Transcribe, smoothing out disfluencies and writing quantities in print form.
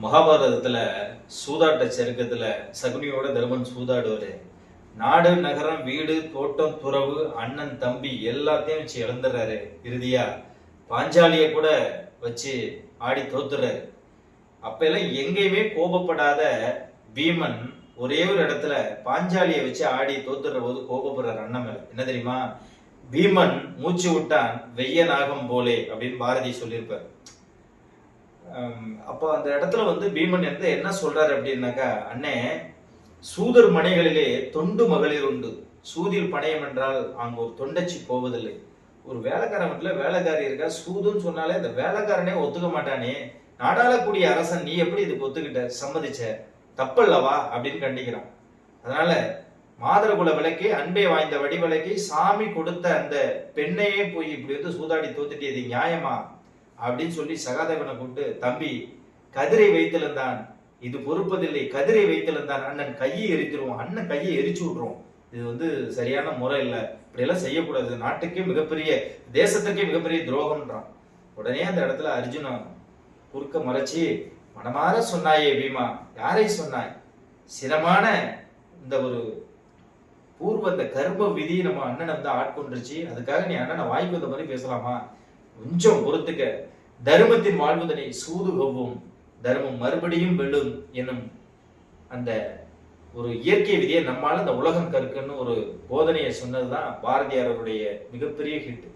மகாபாரதத்துல சூதாட்ட சருக்கத்துல சகுனியோட தருமன் சூதாடுவாரு. நாடு நகரம் வீடு தோட்டம் துறவு அண்ணன் தம்பி எல்லாத்தையும் வச்சு இழந்துடுறாரு. இறுதியா பாஞ்சாலிய கூட வச்சு ஆடி தோத்துறாரு. அப்ப எல்லாம் எங்கேயுமே கோபப்படாத பீமன் ஒரே ஒரு இடத்துல பாஞ்சாலியை வச்சு ஆடி தோத்துற போது கோபப்படுறாரு அண்ணன் மேல. என்ன தெரியுமா? பீமன் மூச்சு விட்டான் வெய்ய நாகம் போலே அப்படின்னு பாரதி சொல்லியிருப்பார். அப்போ அந்த இடத்துல பீமன் என்ன சொல்றாரு அப்படின்னாக்கா, அண்ணே, சூதர் மனைகளிலே தொண்டு மகளிர் உண்டு, சூதில் பணையம் என்றால் அங்க ஒரு தொண்டச்சி போவதில்லை. ஒரு வேலைக்காரன் வீட்டுல வேலைக்காரி இருக்கா, சூதுன்னு சொன்னாலே அந்த வேலைக்காரனே ஒத்துக்க மாட்டானே, நாடாளக்கூடிய அரசன் நீ எப்படி இதுக்கு ஒத்துக்கிட்ட, சம்மதிச்ச, தப்பல்லவா அப்படின்னு கண்டிக்கிறான். அதனால மாதரகுல விளக்கே அன்பே வாய்ந்த வடிவிளக்கை சாமி கொடுத்த அந்த பெண்ணையே போய் இப்படி சூதாடி தோத்துட்டு நியாயமா அப்படின்னு சொல்லி சகாதேவனை கூப்பிட்டு, தம்பி, கதிரை வைத்திருந்தான், இது பொறுப்பதில்லை, கதிரை வைத்திருந்தான், அண்ணன் கையை எரிச்சிருவோம், அண்ணன் கையை எரிச்சு விட்டுருவோம், இது சரியான முறை இல்லை, இப்படி எல்லாம் செய்யக்கூடாது, நாட்டுக்கே மிகப்பெரிய தேசத்துக்கே மிகப்பெரிய துரோகம்ன்றான். உடனே அந்த இடத்துல அர்ஜுனா குறுக்க மறைச்சி, மனமாற சொன்னாயே பீமா, யாரை சொன்னாய்? சிரமான இந்த ஒரு பூர்வ இந்த கர்ம விதி நம்ம அண்ணனை ஆட்கொண்டுருச்சு, அதுக்காக நீ அண்ணனை வாய்ப்பு வந்த மாதிரி பேசலாமா? கொஞ்சம் பொறுத்துக்க. தர்மத்தின் வாழ்வதனை சூது கவ்வும், தர்மம் மறுபடியும் வெல்லும் என்னும் அந்த ஒரு இயற்கை விதியை நம்மால இந்த உலகம் கற்குன்னு ஒரு போதனையை சொன்னதுதான் பாரதியார் அவருடைய மிகப்பெரிய ஹிட்.